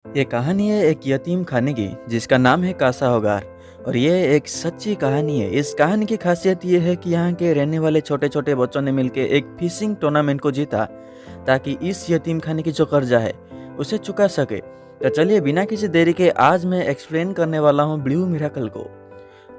ये कहानी है एक यतीम खाने की जिसका नाम है कासा होगार। और ये एक सच्ची कहानी है। इस कहानी की खासियत ये है कि यहाँ के रहने वाले छोटे छोटे बच्चों ने मिलकर एक फिशिंग टूर्नामेंट को जीता ताकि इस यतीम खाने की जो कर्जा है उसे चुका सके। तो चलिए बिना किसी देरी के आज मैं एक्सप्लेन करने वाला हूँ ब्लू मिराकल को।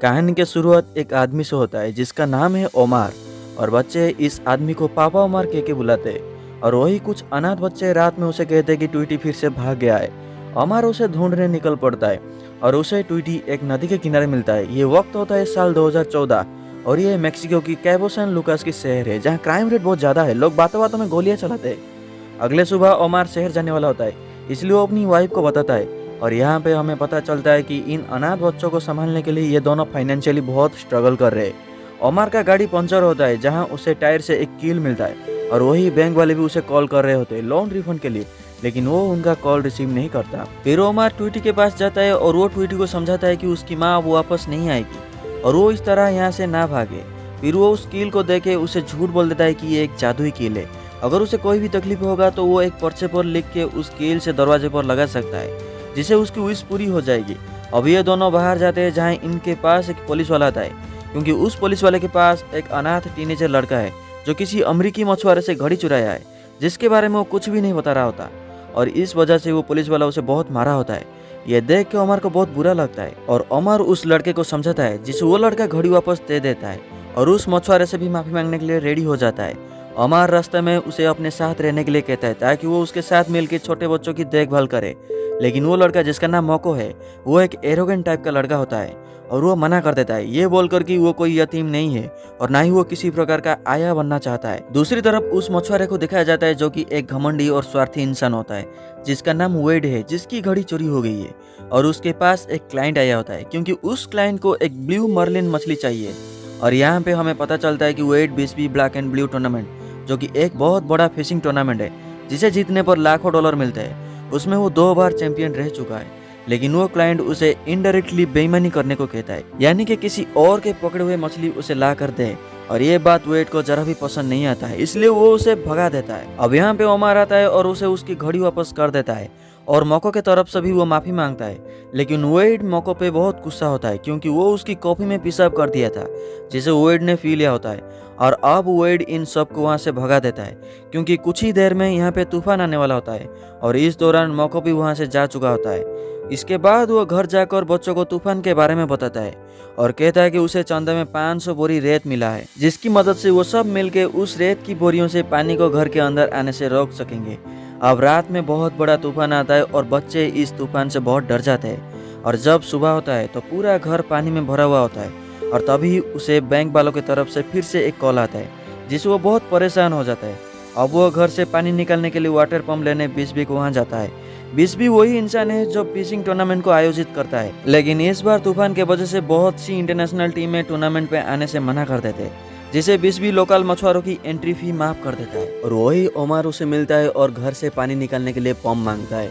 कहानी की शुरुआत एक आदमी से होता है जिसका नाम है ओमार। और बच्चे इस आदमी को पापा ओमार कह के बुलाते हैं। और वही कुछ अनाथ बच्चे रात में उसे कहते हैं कि ट्वीटी फिर से भाग गया है। ओमार उसे ढूंढने निकल पड़ता है और उसे ट्वीटी एक नदी के किनारे मिलता है। ये वक्त होता है साल 2014 और ये मेक्सिको की कैबो सैन लुकास की शहर है जहाँ क्राइम रेट बहुत ज़्यादा है। लोग बातों बातों में गोलियां चलाते हैं। अगले सुबह ओमार शहर जाने वाला होता है इसलिए वो अपनी वाइफ को बताता है। और यहाँ पे हमें पता चलता है कि इन अनाथ बच्चों को संभालने के लिए ये दोनों फाइनेंशियली बहुत स्ट्रगल कर रहे हैं। ओमार का गाड़ी पंचर होता है जहाँ उसे टायर से एक कील मिलता है। और वही बैंक वाले भी उसे कॉल कर रहे होते हैं लोन रिफंड के लिए, लेकिन वो उनका कॉल रिसीव नहीं करता। फिर ओमार ट्वीटी के पास जाता है और वो ट्वीटी को समझाता है कि उसकी माँ अब वापस नहीं आएगी और वो इस तरह यहाँ से ना भागे। फिर वो उस कील को देखे उसे झूठ बोल देता है कि ये एक जादुई कील है। अगर उसे कोई भी तकलीफ होगा तो वो एक पर्चे पर लिख के उस कील से दरवाजे पर लगा सकता है जिससे उसकी विश पूरी हो जाएगी। अब ये दोनों बाहर जाते हैं जहाँ इनके पास एक पुलिस वाला आता है क्योंकि उस पुलिस वाले के पास एक अनाथ टीनेजर लड़का है जो किसी अमेरिकी मछुआरे से घड़ी चुराया है जिसके बारे में वो कुछ भी नहीं बता रहा होता। और इस वजह से वो पुलिस वाला उसे बहुत मारा होता है। ये देख के ओमार को बहुत बुरा लगता है और ओमार उस लड़के को समझाता है जिसे वो लड़का घड़ी वापस दे देता है और उस मछुआरे से भी माफी मांगने के लिए रेडी हो जाता है। ओमार रास्ते में उसे अपने साथ रहने के लिए कहता है ताकि वो उसके साथ मिलकर छोटे बच्चों की देखभाल करे। लेकिन वो लड़का जिसका नाम मोको है वो एक एरोगेंट टाइप का लड़का होता है और वो मना कर देता है ये बोलकर कि वो कोई यतीम नहीं है और ना ही वो किसी प्रकार का आया बनना चाहता है। दूसरी तरफ उस मछुआरे को दिखाया जाता है जो कि एक घमंडी और स्वार्थी इंसान होता है जिसका नाम वेड है जिसकी घड़ी चोरी हो गई है और उसके पास एक क्लाइंट आया होता है क्योंकि उस क्लाइंट को एक ब्लू मर्लिन मछली चाहिए। और यहाँ पे हमें पता चलता है कि वेड बिस्बी ब्लैक एंड ब्लू टूर्नामेंट जो कि एक बहुत बड़ा फिशिंग टूर्नामेंट है जिसे जीतने पर लाखों डॉलर मिलते हैं उसमें वो 2 बार चैंपियन रह चुका है। लेकिन वो क्लाइंट उसे इनडायरेक्टली बेईमानी करने को कहता है यानी कि किसी और के पकड़े हुए मछली उसे ला कर दे। और ये बात वेड को जरा भी पसंद नहीं आता है इसलिए वो उसे भगा देता है। अब यहाँ पे ओमार आता है और उसे उसकी घड़ी वापस कर देता है और मोको के तरफ से भी वो माफी मांगता है। लेकिन वेड मोको पे बहुत गुस्सा होता है क्योंकि वो उसकी कॉफी में पेशाब कर दिया था जिसे वेड ने पी लिया होता है। और अब वेड इन सब को वहाँ से भगा देता है क्योंकि कुछ ही देर में यहाँ पे तूफान आने वाला होता है और इस दौरान मोको भी वहाँ से जा चुका होता है। इसके बाद वो घर जाकर बच्चों को तूफान के बारे में बताता है और कहता है कि उसे चंदे में 500 बोरी रेत मिला है जिसकी मदद से वो सब मिलके उस रेत की बोरियों से पानी को घर के अंदर आने से रोक सकेंगे। अब रात में बहुत बड़ा तूफान आता है और बच्चे इस तूफान से बहुत डर जाते हैं। और जब सुबह होता है तो पूरा घर पानी में भरा हुआ होता है और तभी उसे बैंक वालों की तरफ से फिर से एक कॉल आता है जिससे वो बहुत परेशान हो जाता है। अब वो घर से पानी निकालने के लिए वाटर पंप लेने बिस्बी को वहाँ जाता है। बिस्बी वही इंसान है जो फिशिंग टूर्नामेंट को आयोजित करता है, लेकिन इस बार तूफान के वजह से बहुत सी इंटरनेशनल टीमें टूर्नामेंट पे आने से मना कर देते हैं जिसे बिस्बी लोकल मछुआरों की एंट्री फी माफ कर देता है। और वही ओमार उसे मिलता है और घर से पानी निकालने के लिए पंप मांगता है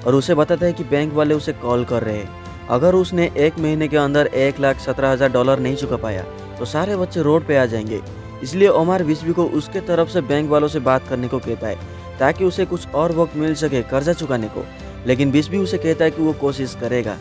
और उसे बताता है कि बैंक वाले उसे कॉल कर रहे हैं। अगर उसने 1 महीने के अंदर $1,17,000 नहीं चुका पाया तो सारे बच्चे रोड पे आ जाएंगे। इसलिए ओमार बिस्बी को उसके तरफ से बैंक वालों से बात करने को कहता है ताकि उसे कुछ और वक्त मिल सके कर्जा चुकाने को। लेकिन बिस्बी उसे कहता है कि वो कोशिश करेगा।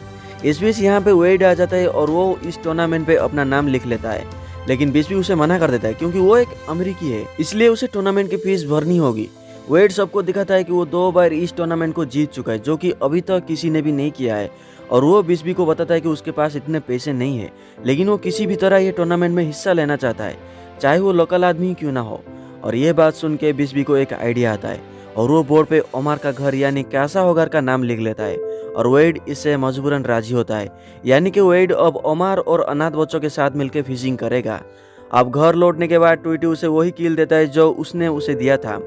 इस बीच यहाँ पे वेड आ जाता है और वो इस टूर्नामेंट पे अपना नाम लिख लेता है। लेकिन बिस्बी उसे मना कर देता है क्योंकि वो एक अमेरिकी है इसलिए उसे टूर्नामेंट की फीस भरनी होगी। वेड सबको दिखाता है कि वो 2 बार इस टूर्नामेंट को जीत चुका है जो कि अभी तक किसी ने भी नहीं किया है। और वो बिस्बी को बताता है कि उसके पास इतने पैसे नहीं है लेकिन वो किसी भी तरह ये टूर्नामेंट में हिस्सा लेना चाहता है चाहे वो लोकल आदमी क्यों ना हो। और ये बात सुन के बिस्बी को एक आइडिया आता है और वो बोर्ड पे ओमार का घर यानी कासा होगार का नाम लिख लेता है और वेड इससे मजबूरन राजी होता है। यानी कि वेड अब ओमार और अनाथ बच्चों के साथ मिलकर फिशिंग करेगा। अब घर लौटने के बाद ट्वीटी उसे वही कील देता है जो उसने उसे दिया था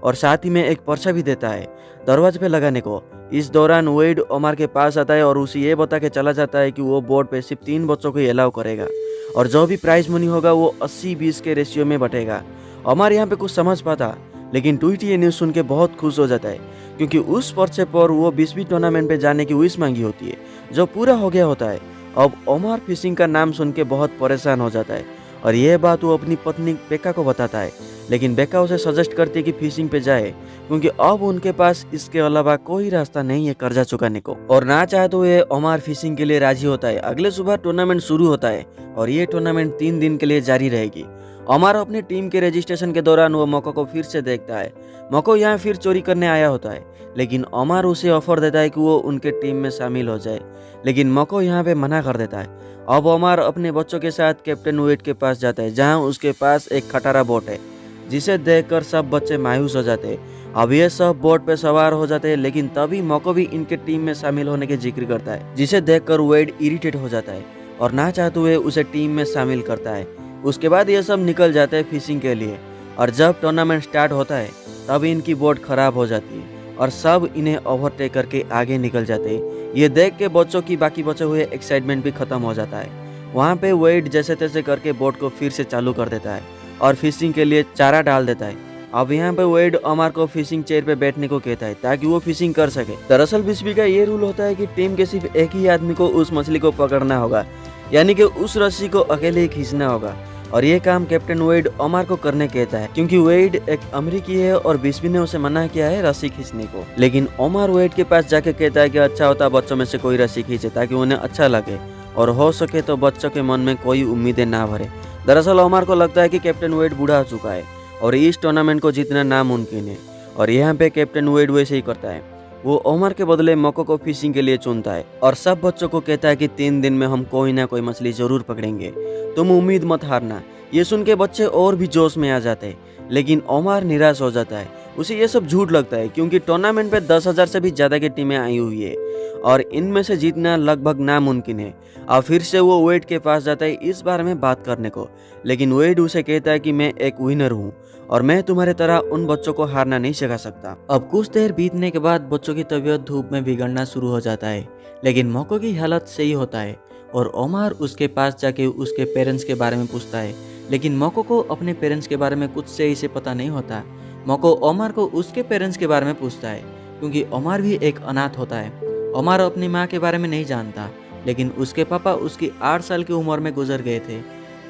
और साथ ही में एक पर्चा भी देता है दरवाजे पे लगाने को। इस दौरान वेड ओमार के पास आता है और उसे ये बता के चला जाता है कि वो बोर्ड पे सिर्फ 3 बच्चों को ही अलाउ करेगा और जो भी प्राइज मनी होगा वो 80-20 के रेशियो में बटेगा। ओमार यहाँ पे कुछ समझ पाता लेकिन ट्वीटी ये न्यूज़ सुन के बहुत खुश हो जाता है क्योंकि उस पर्चे पर वो बिस्बी टूर्नामेंट पे जाने की विश मांगी होती है जो पूरा हो गया होता है। अब ओमार फिशिंग का नाम सुन के बहुत परेशान हो जाता है और यह बात वो अपनी पत्नी बेका को बताता है, लेकिन बेका उसे सजेस्ट करती है कि फिशिंग पे जाए, क्योंकि अब उनके पास इसके अलावा कोई रास्ता नहीं है कर्जा चुकाने को। और ना चाहे तो ये ओमार फिशिंग के लिए राजी होता है। अगले सुबह टूर्नामेंट शुरू होता है और ये टूर्नामेंट 3 दिन के लिए जारी रहेगी। ओमार अपनी टीम के रजिस्ट्रेशन के दौरान वो मोको को फिर से देखता है। मोको यहाँ फिर चोरी करने आया होता है, लेकिन ओमार उसे ऑफर देता है कि वो उनके टीम में शामिल हो जाए, लेकिन मोको यहाँ पे मना कर देता है। अब ओमार अपने बच्चों के साथ कैप्टन वेड के पास जाता है, जहाँ उसके पास एक खटारा बोट है, जिसे देखकर सब बच्चे मायूस हो जाते हैं। अब ये सब बोट पे सवार हो जाते हैं, लेकिन तभी मोको भी इनके टीम में शामिल होने के जिक्र करता है, जिसे देखकर वेड इरिटेट हो जाता है और ना चाहते हुए उसे टीम में शामिल करता है। उसके बाद ये सब निकल जाते हैं फिशिंग के लिए, और जब टूर्नामेंट स्टार्ट होता है तब इनकी बोट खराब हो जाती है और सब इन्हें ओवरटेक करके आगे निकल जाते हैं। ये देख के बच्चों की बाकी बचे हुए एक्साइटमेंट भी खत्म हो जाता है। वहाँ पे वेड जैसे तैसे करके बोट को फिर से चालू कर देता है और फिशिंग के लिए चारा डाल देता है। अब यहाँ पे वेड ओमार को फिशिंग चेयर पे बैठने को कहता है ताकि वो फिशिंग कर सके। दरअसल बिस्बी का ये रूल होता है कि टीम के सिर्फ एक ही आदमी को उस मछली को पकड़ना होगा, यानी कि उस रस्सी को अकेले ही खींचना होगा। और ये काम कैप्टन वेड ओमार को करने कहता है, क्योंकि वेड एक अमेरिकी है और बिस्बी ने उसे मना किया है रस्सी खींचने को। लेकिन ओमार वेड के पास जाके कहता है कि अच्छा होता बच्चों में से कोई रस्सी खींचे ताकि उन्हें अच्छा लगे और हो सके तो बच्चों के मन में कोई उम्मीदें ना भरे। दरअसल ओमार को लगता है कि कैप्टन वेड बूढ़ा हो चुका है और इस टूर्नामेंट को जीतना नामुमकिन है, और यहाँ पे कैप्टन वेड वैसे ही करता है। वो ओमार के बदले मोको को फिशिंग के लिए चुनता है और सब बच्चों को कहता है कि 3 दिन में हम कोई ना कोई मछली जरूर पकड़ेंगे, तुम उम्मीद मत हारना। ये सुन के बच्चे और भी जोश में आ जाते हैं, लेकिन ओमार निराश हो जाता है। उसे ये सब झूठ लगता है, क्योंकि टूर्नामेंट पे 10,000 से भी ज्यादा की टीमें आई हुई है और इनमें से जीतना लगभग नामुमकिन है। अब फिर से वो वेड के पास जाता है इस बारे में बात करने को, लेकिन वेड उसे कहता है कि मैं एक विनर हूँ और मैं तुम्हारे तरह उन बच्चों को हारना नहीं सिखा सकता। अब कुछ देर बीतने के बाद बच्चों की तबीयत धूप में बिगड़ना शुरू हो जाता है, लेकिन मोको की हालत सही होता है और ओमार उसके पास जाके उसके पेरेंट्स के बारे में पूछता है, लेकिन मोको को अपने पेरेंट्स के बारे में कुछ सही से पता नहीं होता। मोको ओमार को उसके पेरेंट्स के बारे में पूछता है, क्योंकि ओमार भी एक अनाथ होता है। ओमार अपनी माँ के बारे में नहीं जानता, लेकिन उसके पापा उसकी 8 साल की उम्र में गुजर गए थे,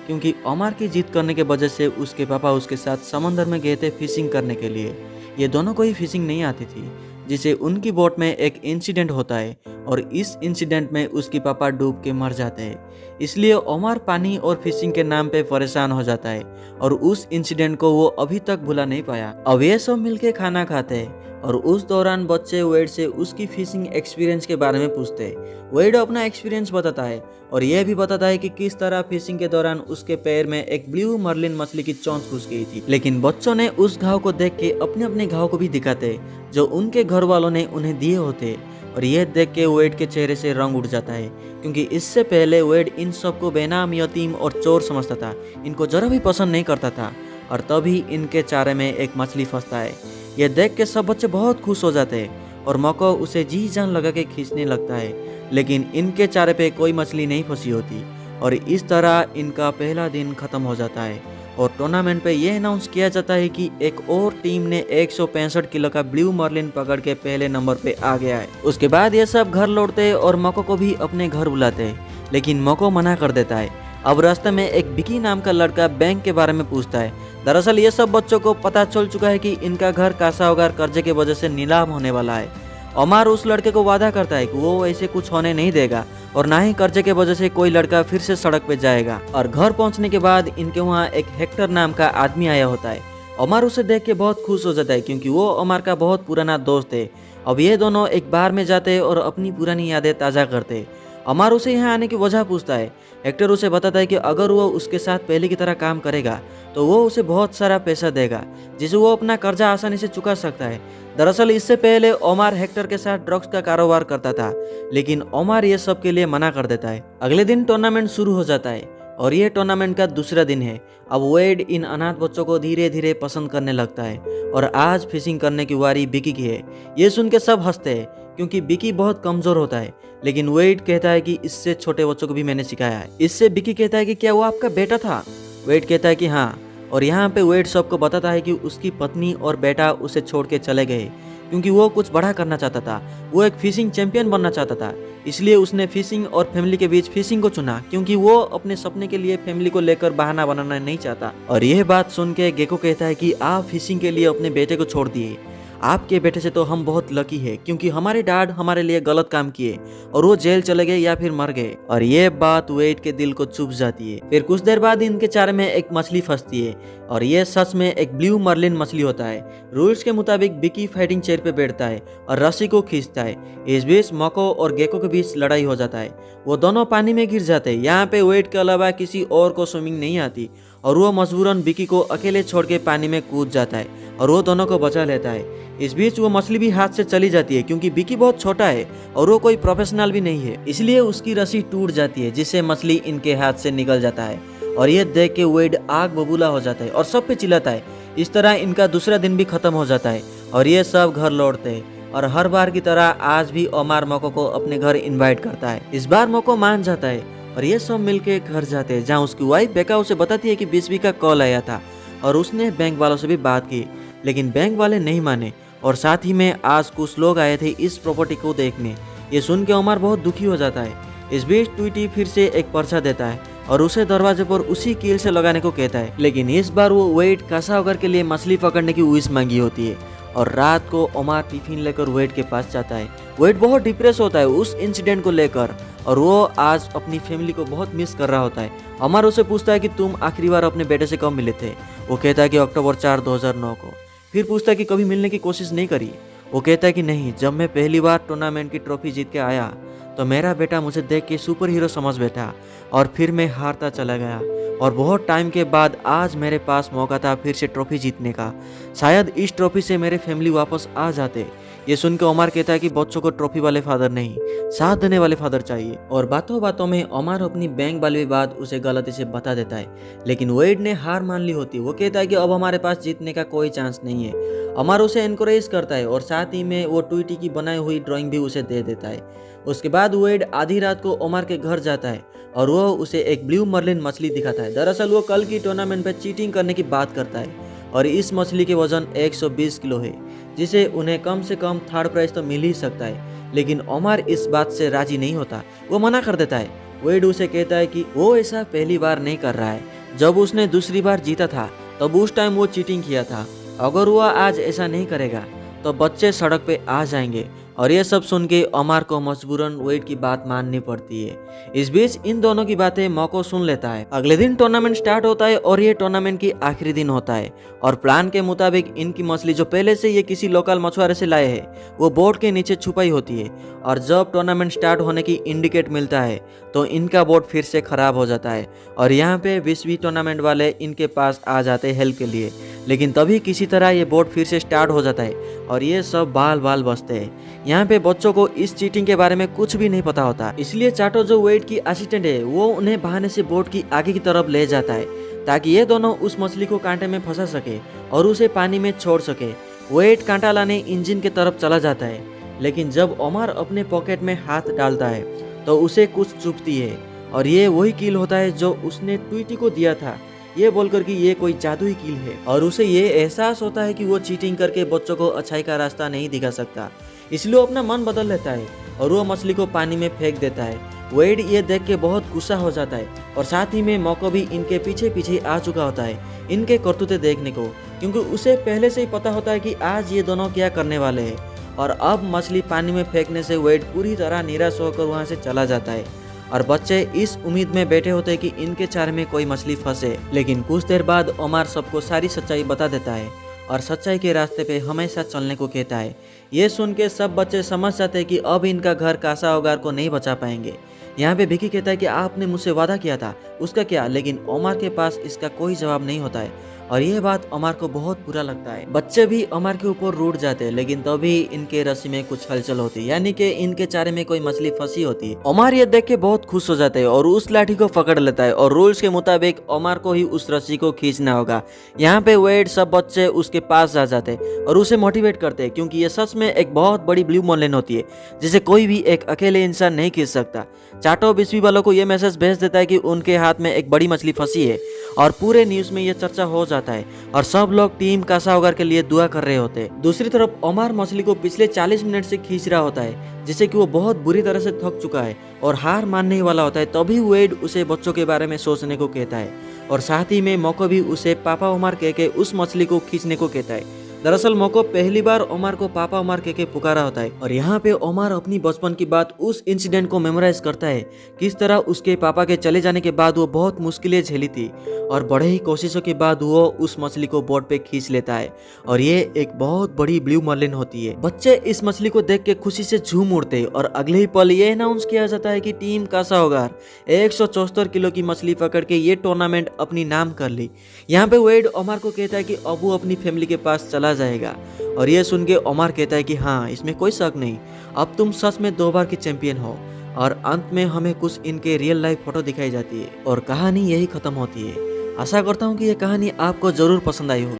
क्योंकि ओमार की जिद करने के वजह से उसके पापा उसके साथ समंदर में गए थे फिशिंग करने के लिए। ये दोनों को ही फिशिंग नहीं आती थी, जिसे उनकी बोट में एक इंसिडेंट होता है और इस इंसिडेंट में उसके पापा डूब के मर जाते हैं। इसलिए ओमार पानी और फिशिंग के नाम पे परेशान हो जाता है और उस इंसिडेंट को वो अभी तक भुला नहीं पाया। अब ये सब मिलके खाना खाते हैं और उस दौरान बच्चे वेड से उसकी फिशिंग एक्सपीरियंस के बारे में पूछते हैं। वेड अपना एक्सपीरियंस बताता है और यह भी बताता है कि किस तरह फिशिंग के दौरान उसके पैर में एक ब्लू मर्लिन मछली की चोंच घुस गई थी। लेकिन बच्चों ने उस घाव को देख के अपने अपने घाव को भी दिखाते जो उनके घर वालों ने उन्हें दिए होते, और यह देख के वेड के चेहरे से रंग उठ जाता है, क्योंकि इससे पहले वेड इन सबको बेनाम, यतीम और चोर समझता था, इनको जरा भी पसंद नहीं करता था। और तभी इनके चारे में एक मछली फंसता है। यह देख के सब बच्चे बहुत खुश हो जाते हैं और मोको उसे जी जान लगा के खींचने लगता है, लेकिन इनके चारे पे कोई मछली नहीं फंसी होती। और इस तरह इनका पहला दिन खत्म हो जाता है और टूर्नामेंट पे यह अनाउंस किया जाता है कि एक और टीम ने 165 किलो का ब्लू मर्लिन पकड़ के पहले नंबर पे आ गया है। उसके बाद ये सब घर लौटते हैं और मोको को भी अपने घर बुलाते हैं, लेकिन मोको मना कर देता है। अब रास्ते में एक बिकी नाम का लड़का बैंक के बारे में पूछता है। दरअसल ये सब बच्चों को पता चल चुका है कि इनका घर कासाओगार कर्जे की वजह से नीलाम होने वाला है। ओमार उस लड़के को वादा करता है कि वो ऐसे कुछ होने नहीं देगा और ना ही कर्जे के वजह से कोई लड़का फिर से सड़क पे जाएगा। और घर पहुंचने के बाद इनके वहाँ एक हेक्टर नाम का आदमी आया होता है। ओमार उसे देख के बहुत खुश हो जाता है, क्योंकि वो ओमार का बहुत पुराना दोस्त है। अब ये दोनों एक बार में जाते और अपनी पुरानी यादें ताज़ा करते। ओमार उसे यहाँ आने की वजह पूछता है। हेक्टर उसे बताता है कि अगर वो उसके साथ पहले की तरह काम करेगा तो वो उसे बहुत सारा पैसा देगा, जिसे वो अपना कर्जा आसानी से चुका सकता है। दरअसल इससे पहले ओमार हेक्टर के साथ ड्रग्स का कारोबार करता था, लेकिन ओमार ये सब के लिए मना कर देता है। अगले दिन टूर्नामेंट शुरू हो जाता है और ये टूर्नामेंट का दूसरा दिन है। अब वेड इन अनाथ बच्चों को धीरे धीरे पसंद करने लगता है और आज फिशिंग करने की वारी बिकी की है। ये सुन के सब हंसते हैं, क्योंकि बिकी बहुत कमजोर होता है, लेकिन वेड कहता है कि इससे छोटे बच्चों को भी मैंने सिखाया है। इससे बिकी कहता है कि क्या वो आपका बेटा था? वेड कहता है कि हाँ, और यहाँ पे वेड सबको बताता है कि उसकी पत्नी और बेटा उसे छोड़ के चले गए, क्योंकि वो कुछ बड़ा करना चाहता था। वो एक फिशिंग चैंपियन बनना चाहता था, इसलिए उसने फिशिंग और फैमिली के बीच फिशिंग को चुना, क्योंकि वो अपने सपने के लिए फैमिली को लेकर बहाना बनाना नहीं चाहता। और यह बात सुन के गेको कहता है कि आप फिशिंग के लिए अपने बेटे को छोड़ दिए। आपके बेटे से तो हम बहुत लकी है, क्योंकि हमारे डैड हमारे लिए गलत काम किए और वो जेल चले गए या फिर मर गए। और ये बात वेड के दिल को चुभ जाती है। फिर कुछ देर बाद इनके चारे में एक मछली फंसती है और ये सच में एक ब्लू मर्लिन मछली होता है। रूल्स के मुताबिक बिकी फाइटिंग चेयर पे बैठता है और रस्सी को खींचता है। इस बीच मोको और गेको के बीच लड़ाई हो जाता है। वो दोनों पानी में गिर जाते हैं। यहाँ पे वेड के अलावा किसी और को स्विमिंग नहीं आती और वो मजबूरन बिकी को अकेले छोड़ के पानी में कूद जाता है और वो दोनों को बचा लेता है। इस बीच वो मछली भी हाथ से चली जाती है, क्योंकि बिकी बहुत छोटा है और वो कोई प्रोफेशनल भी नहीं है, इसलिए उसकी रस्सी टूट जाती है, जिससे मछली इनके हाथ से निकल जाता है। और ये देख के वेड आग बबूला हो जाता है और सब पे चिल्लाता है। इस तरह इनका दूसरा दिन भी खत्म हो जाता है और ये सब घर लौटते हैं। और हर बार की तरह आज भी ओमार मोको को अपने घर इन्वाइट करता है। इस बार मोको मान जाता है और ये सब मिलके घर जाते हैं, जहाँ उसकी वाइफ बेका उसे बताती है कि बिस्बी का कॉल आया था और उसने बैंक वालों से भी बात की, लेकिन बैंक वाले नहीं माने। और साथ ही में आज कुछ लोग आए थे इस प्रॉपर्टी को देखने। ये सुन के ओमार बहुत दुखी हो जाता है। इस बीच ट्वीटी फिर से एक पर्चा देता है और उसे दरवाजे पर उसी कील से लगाने को कहता है, लेकिन इस बार वो वेड कासाओगर के लिए मछली पकड़ने की विश मांगी होती है। और रात को ओमार टिफिन लेकर वेड के पास जाता है। वेड बहुत डिप्रेस होता है उस इंसिडेंट को लेकर और वो आज अपनी फैमिली को बहुत मिस कर रहा होता है। ओमार उसे पूछता है कि तुम आखिरी बार अपने बेटे से कब मिले थे। वो कहता है कि अक्टूबर 4, 2009 को। फिर पूछता है कि कभी मिलने की कोशिश नहीं करी। वो कहता है कि नहीं, जब मैं पहली बार टूर्नामेंट की ट्रॉफी जीत के आया तो मेरा बेटा मुझे देख के सुपर हीरो समझ बैठा और फिर मैं हारता चला गया। और बहुत टाइम के बाद आज मेरे पास मौका था फिर से ट्रॉफी जीतने का। शायद इस ट्रॉफी से मेरे फैमिली वापस आ जाते। ये सुनकर ओमार कहता है कि बच्चों को ट्रॉफी वाले फादर नहीं, साथ देने वाले फादर चाहिए। और बातों बातों में ओमार अपनी बैंक वाली बात उसे गलती से बता देता है, लेकिन वेड ने हार मान ली होती। वो कहता है कि अब हमारे पास जीतने का कोई चांस नहीं है। ओमार उसे एनकरेज करता है और साथ ही में वो ट्वीटी की बनाई हुई ड्राइंग भी उसे दे देता है। उसके बाद वेड आधी रात को ओमार के घर जाता है और वो उसे एक ब्लू मर्लिन मछली दिखाता है। दरअसल वो कल की टूर्नामेंट में चीटिंग करने की बात करता है और इस मछली के वजन 120 किलो है, जिसे उन्हें कम से कम थर्ड प्राइज तो मिल ही सकता है। लेकिन ओमार इस बात से राजी नहीं होता, वो मना कर देता है। वेड उसे कहता है कि वो ऐसा पहली बार नहीं कर रहा है। जब उसने दूसरी बार जीता था तब उस टाइम वो चीटिंग किया था। अगर वो आज ऐसा नहीं करेगा तो बच्चे सड़क पे आ जाएंगे। और ये सब सुन के ओमार को मजबूरन वेड की बात माननी पड़ती है। इस बीच इन दोनों की बातें मोको सुन लेता है। अगले दिन टूर्नामेंट स्टार्ट होता है और ये टूर्नामेंट की आखिरी दिन होता है। और प्लान के मुताबिक इनकी मछली जो पहले से ये किसी लोकल मछुआरे से लाए हैं वो बोट के नीचे छुपाई होती है। और जब टूर्नामेंट स्टार्ट होने की इंडिकेट मिलता है तो इनका बोट फिर से खराब हो जाता है और यहाँ पे विश्व टूर्नामेंट वाले इनके पास आ जाते हैं हेल्प के लिए। लेकिन तभी किसी तरह ये बोट फिर से स्टार्ट हो जाता है और ये सब बाल बाल बचते हैं। यहाँ पे बच्चों को इस चीटिंग के बारे में कुछ भी नहीं पता होता, इसलिए चाटो जो वेड की असिस्टेंट है वो उन्हें बहाने से बोट की आगे की तरफ ले जाता है ताकि ये दोनों उस मछली को कांटे में फंसा सके और उसे पानी में छोड़ सके। वेड कांटा लाने इंजन की तरफ चला जाता है, लेकिन जब ओमार अपने पॉकेट में हाथ डालता है तो उसे कुछ चुभती है और ये वही कील होता है जो उसने ट्वीटी को दिया था, ये बोलकर कि ये कोई जादुई कील है। और उसे ये एहसास होता है कि वो चीटिंग करके बच्चों को अच्छाई का रास्ता नहीं दिखा सकता, इसलिए वो अपना मन बदल लेता है और वो मछली को पानी में फेंक देता है। वेड ये देख के बहुत गुस्सा हो जाता है और साथ ही में मोको भी इनके पीछे पीछे आ चुका होता है इनके करतूते देखने को, क्योंकि उसे पहले से ही पता होता है कि आज ये दोनों क्या करने वाले हैं। और अब मछली पानी में फेंकने से वेड पूरी तरह निराश होकर वहाँ से चला जाता है और बच्चे इस उम्मीद में बैठे होते हैं कि इनके चारे में कोई मछली फंसे। लेकिन कुछ देर बाद ओमार सबको सारी सच्चाई बता देता है और सच्चाई के रास्ते पे हमेशा चलने को कहता है। ये सुन के सब बच्चे समझ जाते हैं कि अब इनका घर कासाओगार को नहीं बचा पाएंगे। यहाँ पे विकी कहता है कि आपने मुझसे वादा किया था, उसका क्या? लेकिन ओमार के पास इसका कोई जवाब नहीं होता है और यह बात ओमार को बहुत बुरा लगता है। बच्चे भी ओमार के ऊपर रूठ जाते हैं, लेकिन तभी इनके रस्सी में कुछ हलचल होती है, यानी कि इनके चारे में कोई मछली फंसी होती है। ओमार ये देख के बहुत खुश हो जाते हैं और उस लाठी को पकड़ लेता है और रूल्स के मुताबिक ओमार को ही उस रस्सी को खींचना होगा। यहाँ पे वेड सब बच्चे उसके पास आ जाते हैं और उसे मोटिवेट करते हैं, क्योंकि ये सच में एक बहुत बड़ी ब्लू मॉर्लिन होती है जिसे कोई भी एक अकेले इंसान नहीं खींच सकता। चाटो बिस्वी वालों को ये मैसेज भेज देता है कि उनके हाथ में एक बड़ी मछली फंसी है और पूरे न्यूज़ में ये चर्चा हो जाता है और सब लोग टीम कासा होगार के लिए दुआ कर रहे होते हैं। दूसरी तरफ ओमार मछली को पिछले 40 मिनट से खींच रहा होता है, जिससे कि वो बहुत बुरी तरह से थक चुका है और हार मानने ही वाला होता है। तभी वेड उसे बच्चों के बारे में सोचने को कहता है और साथ ही में मोको भी उसे पापा ओमार कह के उस मछली को खींचने को कहता है। दरअसल मोको पहली बार ओमार को पापा ओमार कह के पुकारा होता है और यहाँ पे ओमार अपनी बचपन की बात उस इंसिडेंट को मेमोराइज करता है, किस तरह उसके पापा के चले जाने के बाद वो बहुत मुश्किलें झेली थी और बड़े ही कोशिशों के बाद वो उस मछली को बोट पे खींच लेता है और ये एक बहुत बड़ी ब्लू मर्लिन होती है। बच्चे इस मछली को देख के खुशी से झूम उठते और अगले ही पल ये अनाउंस किया जाता है कि टीम कासा होगार 174 किलो की मछली पकड़ के ये टूर्नामेंट अपनी नाम कर ली। यहाँ पे वेड ओमार को कहता है कि अब वो अपनी फैमिली के पास चला जाएगा और ये सुन के ओमार कहता है कि हाँ, इसमें कोई शक नहीं, अब तुम सच में 2 बार की चैंपियन हो। और अंत में हमें कुछ इनके रियल लाइफ फोटो दिखाई जाती है और कहानी यही खत्म होती है। आशा करता हूँ कि ये कहानी आपको जरूर पसंद आई होगी।